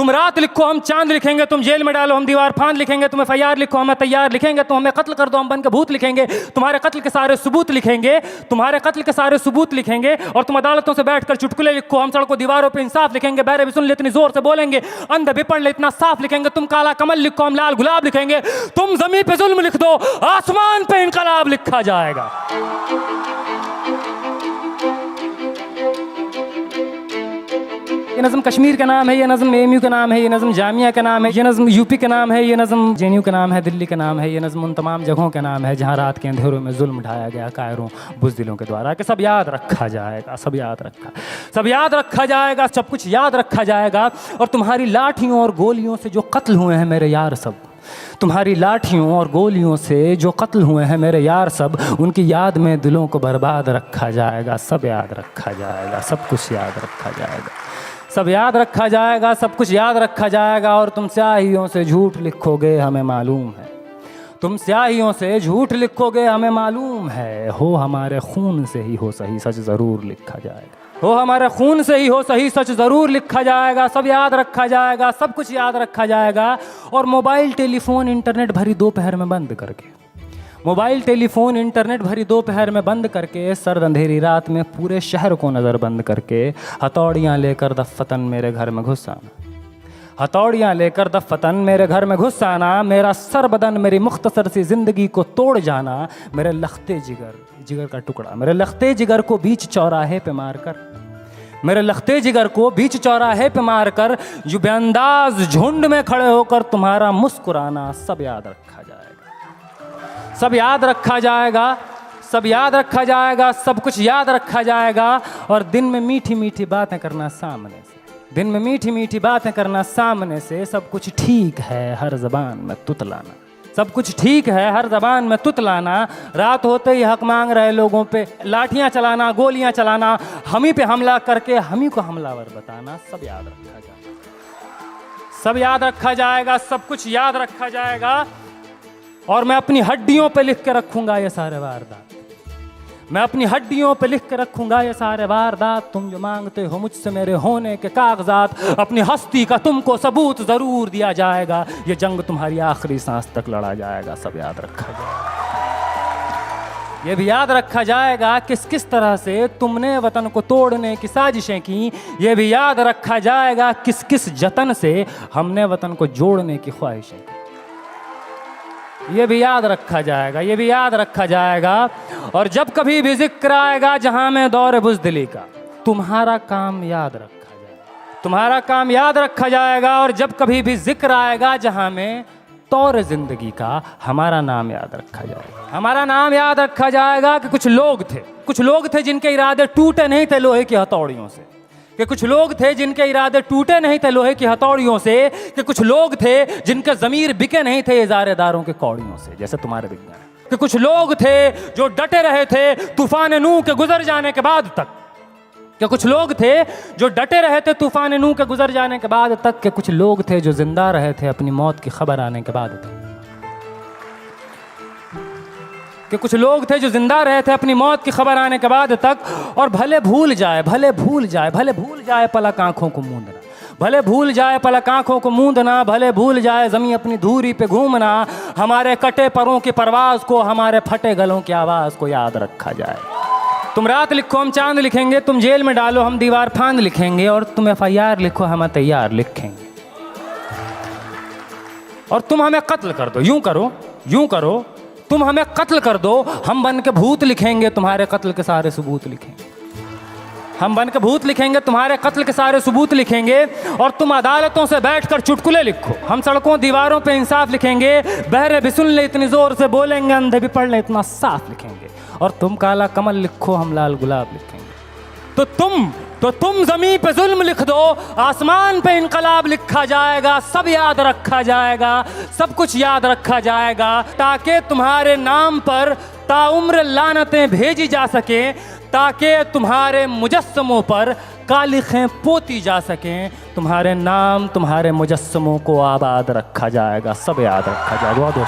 तुम रात लिखो हम चांद लिखेंगे, तुम जेल में डालो हम दीवार फांद लिखेंगे, तुम FIR लिखो हमें तैयार लिखेंगे, तुम हमें कत्ल कर दो हम बन के भूत लिखेंगे, तुम्हारे कत्ल के सारे सबूत लिखेंगे, तुम्हारे कत्ल के सारे सबूत लिखेंगे। और तुम अदालतों से बैठकर चुटकुले लिखो, हम सड़कों दीवारों पे इंसाफ लिखेंगे, बहरे भी सुन ले इतनी जोर से बोलेंगे, अंधे भी पढ़ ले इतना साफ लिखेंगे। तुम काला कमल लिखो हम लाल गुलाब लिखेंगे, तुम जमीन पे जुल्म लिख दो आसमान पे इनकलाब लिखा जाएगा। ये नज़म कश्मीर का नाम है, ये नज़म AMU का नाम है, ये नज़म जामिया का नाम है, ये नज़म UP का नाम है, ये नज़म JNU का नाम है, दिल्ली का नाम है, ये नज़म उन तमाम जगहों का नाम है जहाँ रात के अंधेरों में जुल्म ढाया गया कायरों बुज़दिलों के द्वारा। कि सब याद रखा जाएगा, सब याद रखा जाएगा, सब कुछ याद रखा जाएगा। और तुम्हारी लाठियों और गोलियों से जो कत्ल हुए हैं मेरे यार सब, तुम्हारी लाठियों और गोलियों से जो कत्ल हुए हैं मेरे यार सब, उनकी याद में दिलों को बर्बाद रखा जाएगा। सब याद रखा जाएगा, सब कुछ याद रखा जाएगा, सब याद रखा जाएगा, सब कुछ याद रखा जाएगा। और तुम स्याहियों से झूठ लिखोगे हमें मालूम है, तुम स्याहियों से झूठ लिखोगे हमें मालूम है। हो हमारे खून से ही हो सही सच ज़रूर लिखा जाएगा, हो हमारे खून से ही हो सही सच ज़रूर लिखा जाएगा। सब याद रखा जाएगा, सब कुछ याद रखा जाएगा। और मोबाइल टेलीफोन इंटरनेट भरी दोपहर में बंद करके, मोबाइल टेलीफोन इंटरनेट भरी दोपहर में बंद करके, सर्द अंधेरी रात में पूरे शहर को नज़र बंद करके, हथौड़ियाँ लेकर दफ़्फ़तन मेरे घर में घुस आना, हथौड़ियाँ लेकर दफ़्फ़तन मेरे घर में घुस आना। मेरा सर बदन मेरी मुख्तसर सी ज़िंदगी को तोड़ जाना। मेरे लखते जिगर का टुकड़ा, मेरे लखते जिगर को बीच चौराहे पे मारकर, मेरे लखते जिगर को बीच चौराहे पे मारकर, जो बेअंदाज झुंड में खड़े होकर तुम्हारा मुस्कुराना, सब याद रखा जाएगा, सब याद रखा जाएगा, सब याद रखा जाएगा, सब कुछ याद रखा जाएगा। और दिन में मीठी मीठी बातें करना सामने से, दिन में मीठी मीठी बातें करना सामने से। सब कुछ ठीक है हर ज़बान में तुतलाना, सब कुछ ठीक है हर ज़बान में तुतलाना। रात होते ही हक मांग रहे लोगों पे लाठियाँ चलाना, गोलियाँ चलाना, हम ही पे हमला करके हम ही को हमलावर बताना। सब याद रखा जाएगा, सब याद रखा जाएगा, सब कुछ याद रखा जाएगा। और मैं अपनी हड्डियों पे लिख के रखूँगा ये सारे वारदात, मैं अपनी हड्डियों पे लिख के रखूँगा ये सारे वारदात। तुम जो मांगते हो मुझसे मेरे होने के कागजात, अपनी हस्ती का तुमको सबूत ज़रूर दिया जाएगा। ये जंग तुम्हारी आखिरी सांस तक लड़ा जाएगा। सब याद रखा जाएगा, ये भी याद रखा जाएगा किस किस तरह से तुमने वतन को तोड़ने की साजिशें की। ये भी याद रखा जाएगा किस किस जतन से हमने वतन को जोड़ने की ख्वाहिशें की। ये भी याद रखा जाएगा, ये भी याद रखा जाएगा। और जब कभी भी जिक्र आएगा जहां में दौर बुज़दिली का, तुम्हारा काम याद रखा जाएगा, तुम्हारा काम याद रखा जाएगा। और जब कभी भी जिक्र आएगा जहां में तौर ज़िंदगी का, हमारा नाम याद रखा जाएगा, हमारा नाम याद रखा जाएगा। कि कुछ लोग थे जिनके इरादे टूटे नहीं थे लोहे की हथौड़ियों से, कि कुछ लोग थे जिनके इरादे टूटे नहीं थे लोहे की हथौड़ियों से, कि कुछ लोग थे जिनके ज़मीर बिके नहीं थे इज़ारेदारों के कौड़ियों से, जैसे तुम्हारे बिक गए। कि कुछ लोग थे जो डटे रहे थे तूफान नूह के गुजर जाने के बाद तक, कि कुछ लोग थे जो डटे रहे थे तूफान नूह के गुजर जाने के बाद तक, कि कुछ लोग थे जो जिंदा रहे थे अपनी मौत की खबर आने के बाद तक, कि कुछ लोग थे जो जिंदा रहे थे अपनी मौत की खबर आने के बाद तक। और भले भूल जाए पलक आंखों को मूंदना, भले भूल जाए पलक आंखों को मूंदना, भले भूल जाए ज़मीं अपनी धूरी पे घूमना, हमारे कटे परों की परवाज़ को, हमारे फटे गलों की आवाज़ को याद रखा जाए। तुम रात लिखो हम चांद लिखेंगे, तुम जेल में डालो हम दीवार फांद लिखेंगे, और तुम FIR लिखो हम तैयार लिखेंगे। और तुम हमें कत्ल कर दो, यूं करो तुम हमें कत्ल कर दो, हम बन के भूत लिखेंगे, तुम्हारे कत्ल के सारे सबूत लिखेंगे, हम बन के भूत लिखेंगे, तुम्हारे कत्ल के सारे सबूत लिखेंगे। और तुम अदालतों से बैठकर चुटकुले लिखो, हम सड़कों दीवारों पे इंसाफ लिखेंगे, बहरे भी सुन ले इतनी जोर से बोलेंगे, अंधे भी पढ़ ले इतना साफ लिखेंगे। और तुम काला कमल लिखो हम लाल गुलाब लिखेंगे। तो तुम ज़मीं पे जुल्म लिख दो, आसमान पे इनकलाब लिखा जाएगा। सब याद रखा जाएगा, सब कुछ याद रखा जाएगा, ताकि तुम्हारे नाम पर ताउम्र लानतें भेजी जा सकें, ताकि तुम्हारे मुजस्समों पर कालिखें पोती जा सकें। तुम्हारे नाम, तुम्हारे मुजस्समों को आबाद रखा जाएगा। सब याद रखा जाएगा। बहुत